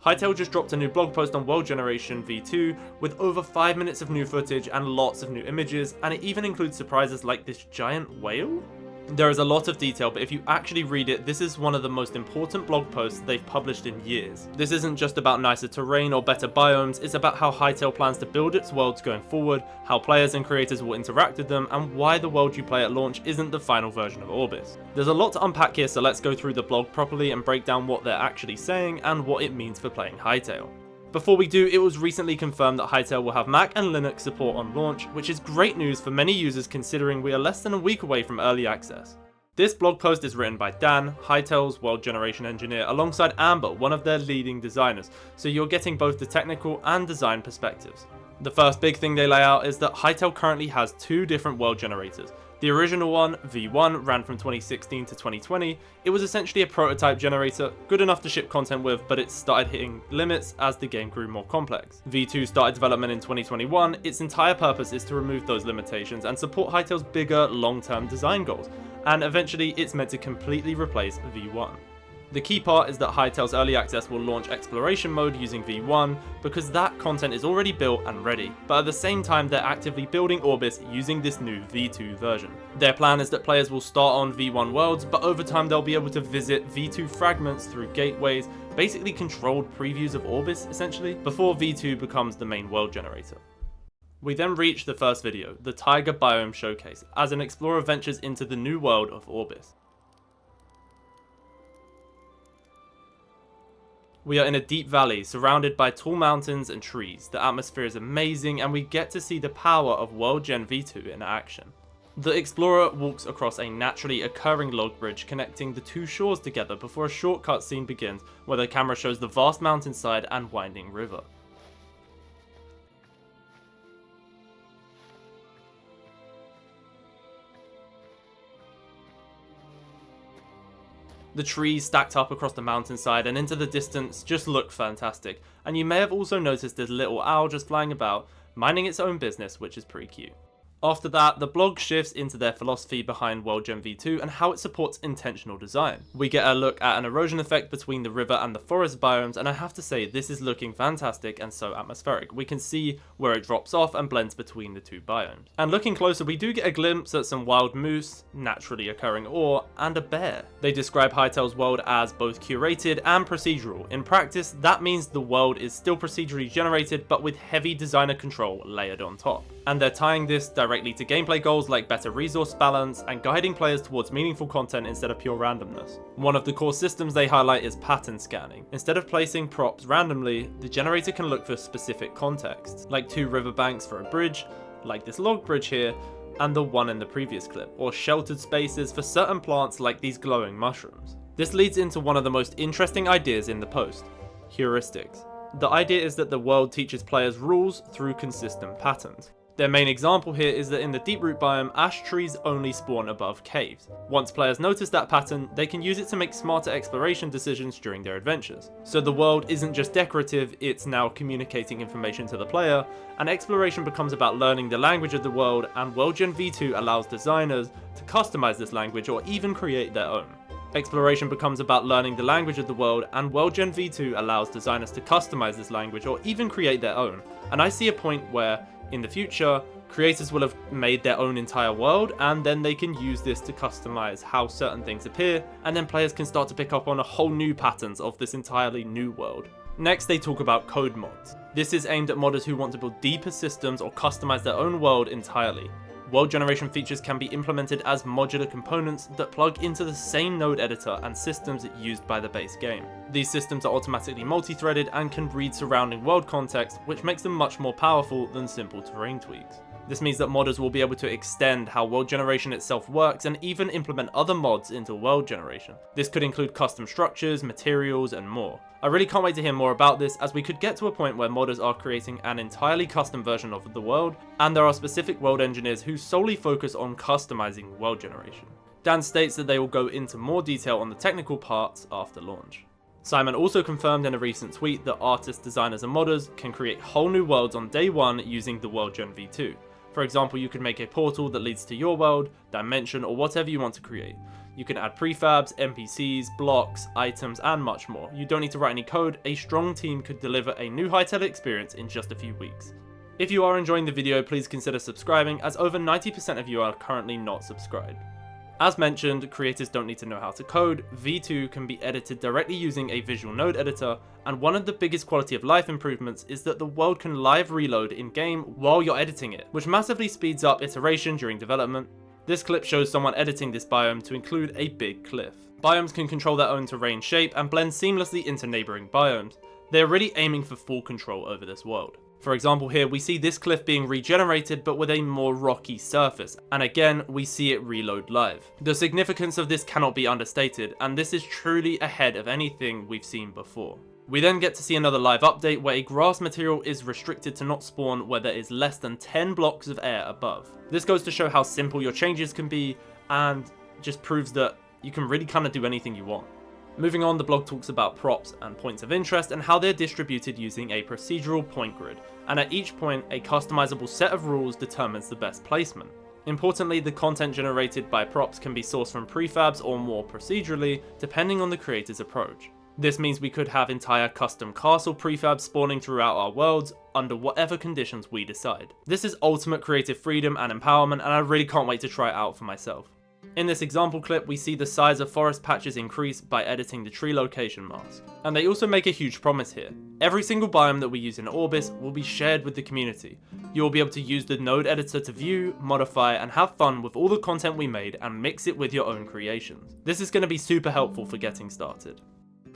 Hytale just dropped a new blog post on World Generation V2 with over 5 minutes of new footage and lots of new images, and it even includes surprises like this giant whale? There is a lot of detail, but if you actually read it, this is one of the most important blog posts they've published in years. This isn't just about nicer terrain or better biomes, it's about how Hytale plans to build its worlds going forward, how players and creators will interact with them, and why the world you play at launch isn't the final version of Orbis. There's a lot to unpack here, so let's go through the blog properly and break down what they're actually saying and what it means for playing Hytale. Before we do, it was recently confirmed that Hytale will have Mac and Linux support on launch, which is great news for many users considering we are less than a week away from early access. This blog post is written by Dan, Hytale's World Generation engineer, alongside Amber, one of their leading designers, so you're getting both the technical and design perspectives. The first big thing they lay out is that Hytale currently has two different world generators. The original one, V1, ran from 2016 to 2020. It was essentially a prototype generator, good enough to ship content with, but it started hitting limits as the game grew more complex. V2 started development in 2021. Its entire purpose is to remove those limitations and support Hytale's bigger, long-term design goals, and eventually it's meant to completely replace V1. The key part is that Hytale's early access will launch exploration mode using V1 because that content is already built and ready, but at the same time they're actively building Orbis using this new V2 version. Their plan is that players will start on V1 worlds, but over time they'll be able to visit V2 fragments through gateways, basically controlled previews of Orbis essentially, before V2 becomes the main world generator. We then reach the first video, the Tiger Biome Showcase, as an explorer ventures into the new world of Orbis. We are in a deep valley surrounded by tall mountains and trees. The atmosphere is amazing and we get to see the power of World Gen V2 in action. The explorer walks across a naturally occurring log bridge connecting the two shores together before a short cutscene begins where the camera shows the vast mountainside and winding river. The trees stacked up across the mountainside and into the distance just look fantastic, and you may have also noticed this little owl just flying about, minding its own business, which is pretty cute. After that, the blog shifts into their philosophy behind World Gen V2 and how it supports intentional design. We get a look at an erosion effect between the river and the forest biomes, and I have to say this is looking fantastic and so atmospheric. We can see where it drops off and blends between the two biomes. And looking closer, we do get a glimpse at some wild moose, naturally occurring ore, and a bear. They describe Hytale's world as both curated and procedural. In practice, that means the world is still procedurally generated, but with heavy designer control layered on top. And they're tying this directly to gameplay goals like better resource balance and guiding players towards meaningful content instead of pure randomness. One of the core systems they highlight is pattern scanning. Instead of placing props randomly, the generator can look for specific contexts, like two riverbanks for a bridge, like this log bridge here, and the one in the previous clip, or sheltered spaces for certain plants like these glowing mushrooms. This leads into one of the most interesting ideas in the post: heuristics. The idea is that the world teaches players rules through consistent patterns. Their main example here is that in the deep root biome, ash trees only spawn above caves. Once players notice that pattern, they can use it to make smarter exploration decisions during their adventures. So the world isn't just decorative, it's now communicating information to the player, and exploration becomes about learning the language of the world, and World Gen V2 allows designers to customize this language or even create their own. Exploration becomes about learning the language of the world, and World Gen V2 allows designers to customize this language or even create their own. And I see a point where, in the future, creators will have made their own entire world, and then they can use this to customize how certain things appear, and then players can start to pick up on a whole new patterns of this entirely new world. Next, they talk about code mods. This is aimed at modders who want to build deeper systems or customize their own world entirely. World generation features can be implemented as modular components that plug into the same node editor and systems used by the base game. These systems are automatically multi-threaded and can read surrounding world context, which makes them much more powerful than simple terrain tweaks. This means that modders will be able to extend how world generation itself works and even implement other mods into world generation. This could include custom structures, materials, and more. I really can't wait to hear more about this, as we could get to a point where modders are creating an entirely custom version of the world, and there are specific world engineers who solely focus on customizing world generation. Dan states that they will go into more detail on the technical parts after launch. Simon also confirmed in a recent tweet that artists, designers, and modders can create whole new worlds on day one using the World Gen V2. For example, you could make a portal that leads to your world, dimension, or whatever you want to create. You can add prefabs, NPCs, blocks, items, and much more. You don't need to write any code. A strong team could deliver a new Hytale experience in just a few weeks. If you are enjoying the video, please consider subscribing, as over 90% of you are currently not subscribed. As mentioned, creators don't need to know how to code. V2 can be edited directly using a visual node editor, and one of the biggest quality of life improvements is that the world can live reload in-game while you're editing it, which massively speeds up iteration during development. This clip shows someone editing this biome to include a big cliff. Biomes can control their own terrain shape and blend seamlessly into neighbouring biomes. They're really aiming for full control over this world. For example, here we see this cliff being regenerated but with a more rocky surface, and again we see it reload live. The significance of this cannot be understated, and this is truly ahead of anything we've seen before. We then get to see another live update where a grass material is restricted to not spawn where there is less than 10 blocks of air above. This goes to show how simple your changes can be, and just proves that you can really kind of do anything you want. Moving on, the blog talks about props and points of interest and how they're distributed using a procedural point grid, and at each point a customizable set of rules determines the best placement. Importantly, the content generated by props can be sourced from prefabs or more procedurally, depending on the creator's approach. This means we could have entire custom castle prefabs spawning throughout our worlds under whatever conditions we decide. This is ultimate creative freedom and empowerment, and I really can't wait to try it out for myself. In this example clip, we see the size of forest patches increase by editing the tree location mask. And they also make a huge promise here. Every single biome that we use in Orbis will be shared with the community. You will be able to use the node editor to view, modify, and have fun with all the content we made and mix it with your own creations. This is going to be super helpful for getting started.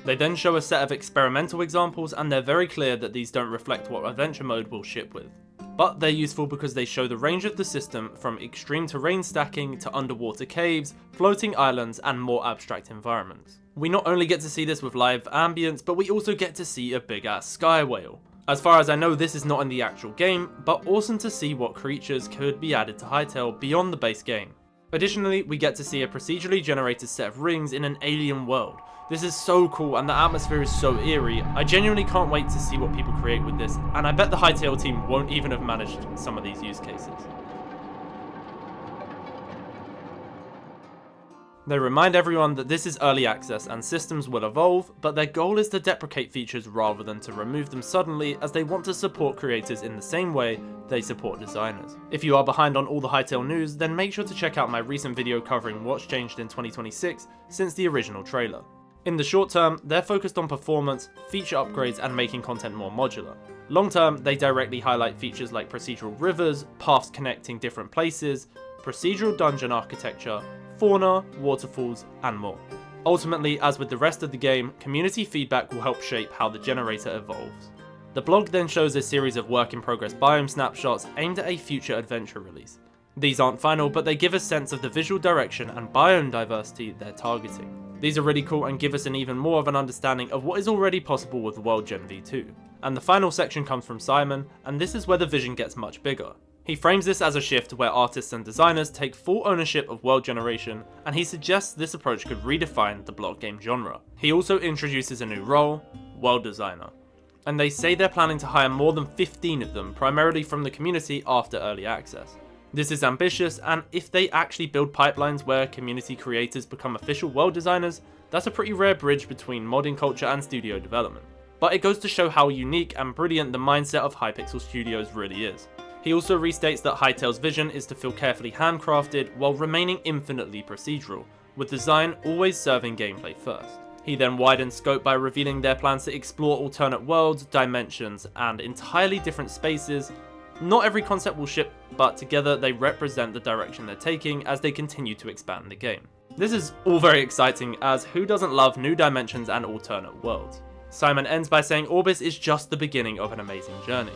They then show a set of experimental examples, and they're very clear that these don't reflect what Adventure Mode will ship with. But they're useful because they show the range of the system from extreme terrain stacking to underwater caves, floating islands, and more abstract environments. We not only get to see this with live ambience, but we also get to see a big ass sky whale. As far as I know, this is not in the actual game, but awesome to see what creatures could be added to Hytale beyond the base game. Additionally, we get to see a procedurally generated set of rings in an alien world. This is so cool, and the atmosphere is so eerie. I genuinely can't wait to see what people create with this, and I bet the Hytale team won't even have managed some of these use cases. They remind everyone that this is early access and systems will evolve, but their goal is to deprecate features rather than to remove them suddenly, as they want to support creators in the same way they support designers. If you are behind on all the Hytale news, then make sure to check out my recent video covering what's changed in 2026 since the original trailer. In the short term, they're focused on performance, feature upgrades, and making content more modular. Long term, they directly highlight features like procedural rivers, paths connecting different places, procedural dungeon architecture, fauna, waterfalls, and more. Ultimately, as with the rest of the game, community feedback will help shape how the generator evolves. The blog then shows a series of work-in-progress biome snapshots aimed at a future adventure release. These aren't final, but they give a sense of the visual direction and biome diversity they're targeting. These are really cool and give us an even more of an understanding of what is already possible with World Gen V2. And the final section comes from Simon, and this is where the vision gets much bigger. He frames this as a shift where artists and designers take full ownership of world generation, and he suggests this approach could redefine the block game genre. He also introduces a new role, world designer. And they say they're planning to hire more than 15 of them, primarily from the community after early access. This is ambitious, and if they actually build pipelines where community creators become official world designers, that's a pretty rare bridge between modding culture and studio development. But it goes to show how unique and brilliant the mindset of Hypixel Studios really is. He also restates that Hytale's vision is to feel carefully handcrafted while remaining infinitely procedural, with design always serving gameplay first. He then widens scope by revealing their plans to explore alternate worlds, dimensions, and entirely different spaces. Not every concept will ship, but together they represent the direction they're taking as they continue to expand the game. This is all very exciting, as who doesn't love new dimensions and alternate worlds? Simon ends by saying Orbis is just the beginning of an amazing journey.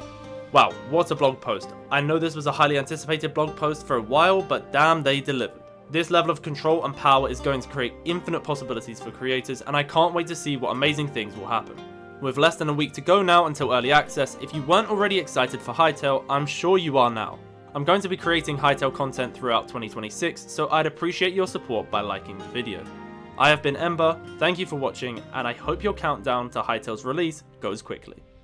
Wow, what a blog post. I know this was a highly anticipated blog post for a while, but damn, they delivered. This level of control and power is going to create infinite possibilities for creators, and I can't wait to see what amazing things will happen. With less than a week to go now until early access, if you weren't already excited for Hytale, I'm sure you are now. I'm going to be creating Hytale content throughout 2026, so I'd appreciate your support by liking the video. I have been Ember, thank you for watching, and I hope your countdown to Hytale's release goes quickly.